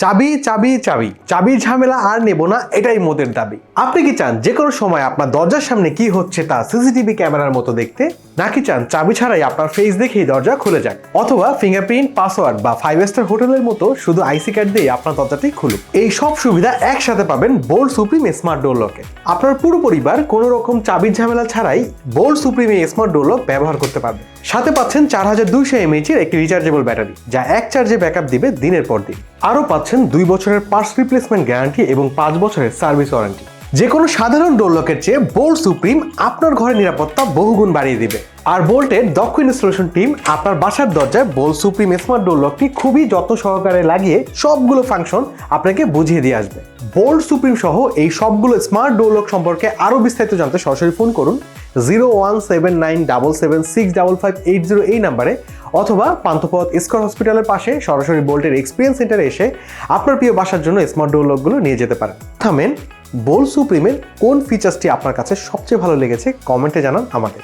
চাবি চাবি চাবি চাবির ঝামেলা আর নেব না, এটাই মোদের দাবি। আপনি কি চান যে কোনো সময় আপনার দরজার সামনে কি হচ্ছে তা সিসিটিভি ক্যামেরার মতো দেখতে, নাকি চান চাবি ছাড়াই আপনার ফেস দেখেই দরজা খুলে যাক, অথবা ফিঙ্গারপ্রিন্ট, পাসওয়ার্ড বা 5 স্টার হোটেলের মতো শুধু আইসি কার্ড দিয়ে আপনার দরজাটি খুলুক? এই সব সুবিধা একসাথে পাবেন বোল্ট সুপ্রিম স্মার্ট ডোর লকে। আপনার পুরো পরিবার কোনো রকম চাবির ঝামেলা ছাড়াই বোল্ট সুপ্রিম এই স্মার্ট ডোর লক ব্যবহার করতে পারবে। সাথে পাচ্ছেন 4200 mAh এর একটি রিচার্জেবল ব্যাটারি, যা এক চার্জে ব্যাকআপ দিবে দিনের পর দিন। আরও পাচ্ছেন 2 বছরের পার্টস রিপ্লেসমেন্ট গ্যারান্টি এবং 5 বছরের সার্ভিস ওয়ারেন্টি। যে কোনো সাধারণ ডোর লকের চেয়ে বোল্ট সুপ্রিম আপনার ঘরের নিরাপত্তা বহুগুণ বাড়িয়ে দিবে। আর বোল্টের দক্ষ ইনস্টলেশন টিম আপনার বাসার দরজায় বোল্ট সুপ্রিম স্মার্ট ডোর লকটি খুবই যত্ন সহকারে লাগিয়ে সবগুলো ফাংশন আপনাকে বুঝিয়ে দিয়ে আসবে। বোল্ট সুপ্রিম সহ এই সবগুলো স্মার্ট ডোর লক সম্পর্কে আরও বিস্তারিত জানতে সরাসরি ফোন করুন 01797765580 এই নাম্বারে, অথবা পান্থপথ স্কয়ার হসপিটালের পাশে সরাসরি বোল্টের এক্সপিরিয়েন্স সেন্টারে এসে আপনার প্রিয় বাসার জন্য স্মার্ট ডোর লকগুলো নিয়ে যেতে পারেন। থামেন, বোল্ট সুপ্রিমের কোন ফিচার্সটি আপনার কাছে সবচেয়ে ভালো লেগেছে কমেন্টে জানান আমাদের।